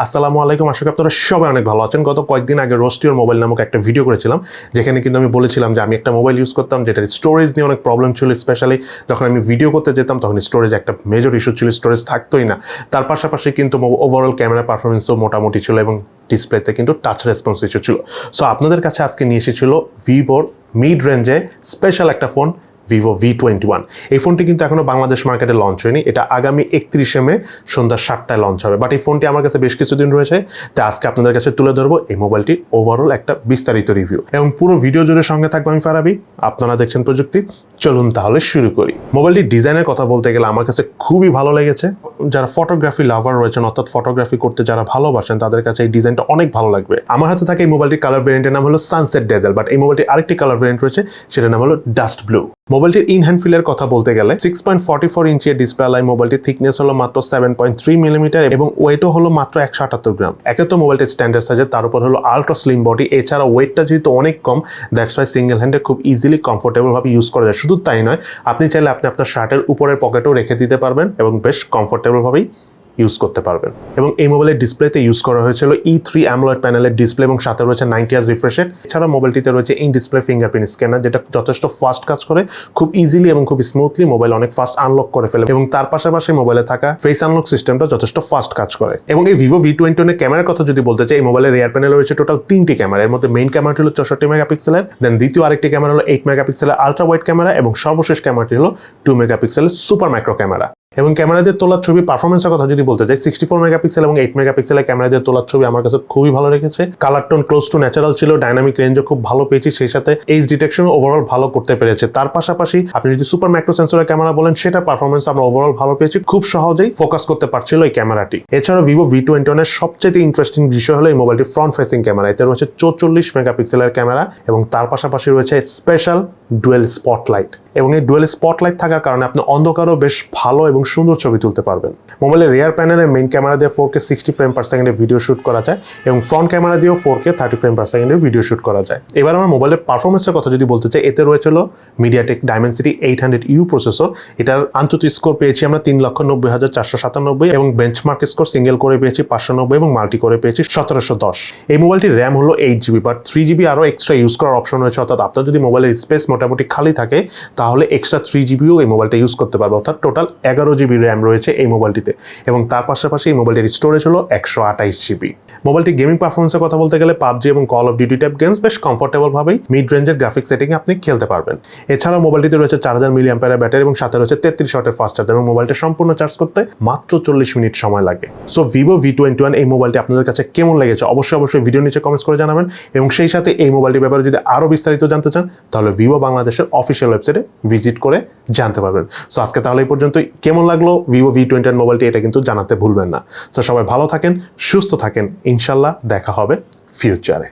আসসালামু আলাইকুম, আশা করি আপনারা সবাই অনেক ভালো আছেন। গত কয়েকদিন আগে রোস্টিওর মোবাইল নামক একটা ভিডিও করেছিলাম, যেখানে কিন্তু আমি বলেছিলাম যে আমি একটা মোবাইল ইউজ করতাম যেটার স্টোরেজ নিয়ে অনেক প্রবলেম ছিল। স্পেশালি যখন আমি ভিডিও করতে যেতাম তখন স্টোরেজ একটা মেজর ইস্যু ছিল, স্টোরেজ থাকতোই না। তার পাশাপাশি কিন্তু ওভারঅল ক্যামেরা পারফরমেন্সও মোটামুটি ছিল এবং ডিসপ্লেতে কিন্তু টাচ রেসপন্স ইস্যু ছিল। সো আপনাদের কাছে আজকে নিয়ে এসেছিল ভিভোর মিড রেঞ্জে স্পেশাল একটা ফোন, ভিভো V21। এই ফোনটি কিন্তু এখনো বাংলাদেশ মার্কেটে লঞ্চ হয়নি, এটা আগামী 31শে মে সন্ধ্যা 7টায় লঞ্চ হবে। বাট এই ফোনটি আমার কাছে বেশ কিছুদিন রয়েছে, তাই আজকে আপনাদের কাছে তুলে ধরবো এই মোবাইলটির ওভারঅল একটা বিস্তারিত রিভিউ এবং পুরো ভিডিও জুড়ে সঙ্গে থাকবো আমি ফারাবি। আপনারা দেখছেন প্রযুক্তি, চলুন তাহলে শুরু করি। মোবাইলটির ডিজাইনের কথা বলতে গেলে আমার কাছে খুবই ভালো লেগেছে। যারা ফটোগ্রাফি লাভার রয়েছেন, অর্থাৎ ফটোগ্রাফি করতে যারা ভালোবাসেন, তাদের কাছে এই ডিজাইনটা অনেক ভালো লাগবে। আমার হাতে থাকে এই মোবাইলটির কালার ভেরিয়েন্টের নাম হলো সানসেট ডেজেল, বাট এই মোবাইলটির আরেকটি কালার ভেরিয়েন্ট রয়েছে, সেটার নাম হলো ডাস্ট ব্লু। মোবাইলটির ইন হ্যান্ড ফিলের কথা বলতে গেলে 6.44 ইঞ্চি ডিসপ্লে আলাই মোবাইলটির থিকনেস হলো মাত্র 7.3 মিলিমিটার এবং ওয়েটও হলো মাত্র 178 গ্রাম। একে তো মোবাইলটির স্ট্যান্ডার্ড সাইজের, তার উপর হলো আলট্রা স্লিম বডি, এছাড়া ওয়েটটা যেহেতু অনেক কম, দ্যাটস ওয়াই সিঙ্গেল হ্যান্ডে খুব ইজিলি কমফোর্টেবল ভাবে ইউজ করা যায়। শুধু তাই নয়, আপনি চাইলে আপনি আপনার শার্টের উপরের পকেটেও রেখে দিতে পারবেন এবং বেশ কমফোর্টেবল ভাবেই ইউজ করতে পারবেন। এবং এই মোবাইলের ডিসপ্লেতে ইউজ করা হয়েছিল E3 অ্যামোলেড প্যানেলের ডিসপ্লে এবং সাথে রয়েছে 90 হার্জ রিফ্রেশ রেট। এছাড়া মোবাইলটিতে রয়েছে ইন ডিসপ্লে ফিঙ্গারপ্রিন্ট স্ক্যানার, যেটা যথেষ্ট ফাস্ট কাজ করে, খুব ইজিলি এবং খুব স্মুথলি মোবাইল অনেক ফাস্ট আনলক করে ফেলে এবং তার পাশাপাশি মোবাইলে থাকা ফেস আনলক সিস্টেমটা যথেষ্ট ফাস্ট কাজ করে। এবং এই ভিভো V21 ক্যামেরার কথা যদি বলতে চাই, এই মোবাইলের রিয়ার প্যানেলে রয়েছে টোটাল 3টি ক্যামেরা। এর মধ্যে মেইন ক্যামেরাটি হলো 64 মেগাপিক্সেলের, দেন দ্বিতীয় আরেকটি ক্যামেরা হলো 8 মেগাপিক্সেলের আলট্রা ওয়াইড ক্যামেরা এবং সর্বশেষ ক্যামেরাটি হলো 2 মেগাপিক্সেলের সুপার মাইক্রো ক্যামেরা। এবং ক্যামেরা দিয়ে তোলার ছবি পারফরমেন্সের কথা যদি বলতে চাই, 64 মেগাপিক্সেল এবং 8 মেগাপিক্সেলের ক্যামেরা দিয়ে তোলার ছবি আমার কাছে খুবই ভালো লেগেছে। Colour tone close two natural ছিল, ডাইনামিক রেঞ্জও খুব ভালো পেয়েছি, সেই সাথে এজ ডিটেকশনও ওভারঅল ভালো করতে পেরেছে। তার পাশাপাশি আপনি যদি সুপার ম্যাক্রো সেন্সরের ক্যামেরা বলেন, সেটার পারফরমেন্স আমরা ওভারঅল ভালো পেয়েছি, খুব সহজেই ফোকাস করতে পারছিল এই ক্যামেরাটি। এছাড়াও ভিভো V21 এর সবচেয়ে ইন্টারেস্টিং বিষয় হলো এই মোবাইলটির ফ্রন্ট ফেসিং ক্যামেরা। এতে রয়েছে 44 মেগাপিক্সেলের ক্যামেরা এবং তার পাশাপাশি রয়েছে স্পেশাল ডুয়েল স্পটলাইট। এবং এই ডুয়েল স্পটলাইট থাকার কারণে আপনি অন্ধকারও বেশ ভালো এবং সুন্দর ছবি তুলতে পারবেন। মোবাইলের রিয়ার প্যানেলের মেইন ক্যামেরা দিয়ে 4K 60 ফ্রেম পার সেকেন্ডে ভিডিও শুট করা যায় এবং ফ্রন্ট ক্যামেরা দিয়েও 4K 30 ফ্রেম পার সেকেন্ডে ভিডিও শুট করা যায়। এবার আমার মোবাইলের পারফরমেন্সের কথা যদি বলতে চাই, এতে রয়েছিল মিডিয়াটেক ডাইমেনসিটি 800U প্রসেসর। এটার আন্তর্জাতিক স্কোর পেয়েছি আমরা 3,90,497 এবং বেঞ্চমার্ক স্কোর সিঙ্গেল করে পেয়েছি 590 এবং মাল্টি করে পেয়েছি 1710। এই মোবাইলটির র্যাম হলো 8GB, বাট 3GB আরও এক্সট্রা ইউজ করার অপশন রয়েছে, অর্থাৎ আপনার যদি মোবাইলের স্পেস মোটামুটি খালি থাকে তাহলে এক্সট্রা 3GBও এই মোবাইলটা ইউজ করতে পারবে, অর্থাৎ টোটাল 11GB র্যাম রয়েছে এই মোবাইলটিতে। এবং তার পাশাপাশি এই মোবাইলটির স্টোরেজ হলো 128GB। মোবাইলটি গেমিং পারফরমেন্সের কথা বলতে গেলে পাবজি এবং call of duty type games বেশ কমফোর্টেবল ভাবেই মিড রেঞ্জের গ্রাফিক সেটিংয়ে আপনি খেলতে পারবেন। এছাড়াও মোবাইলটিতে রয়েছে 4000 মিলিঅ্যাম্পিয়ারের ব্যাটারি এবং সাথে রয়েছে 33 ওয়াটের ফাস্ট চার্জার এবং মোবাইলটা সম্পূর্ণ চার্জ করতে মাত্র 40 মিনিট সময় লাগে। সো ভিভো V21 এই মোবাইলটি আপনাদের কাছে কেমন লেগেছে অবশ্যই ভিডিও নিচে কমেন্টস করে জানাবেন এবং সেই সাথে এই মোবাইলটির ব্যাপারে যদি আরো বিস্তারিত জানতে চান তাহলে ভিভো বাংলাদেশের অফিসিয়াল ওয়েবসাইটে ভিজিট করে জানতে পারবেন। সো আজকে তাহলে এই পর্যন্তই। কেমন লাগলো ভিভো V21 মোবাইলটি, এটা কিন্তু জানাতে ভুলবেন না। তো সবাই ভালো থাকেন, সুস্থ থাকেন, ইনশাল্লাহ দেখা হবে ফিউচারে।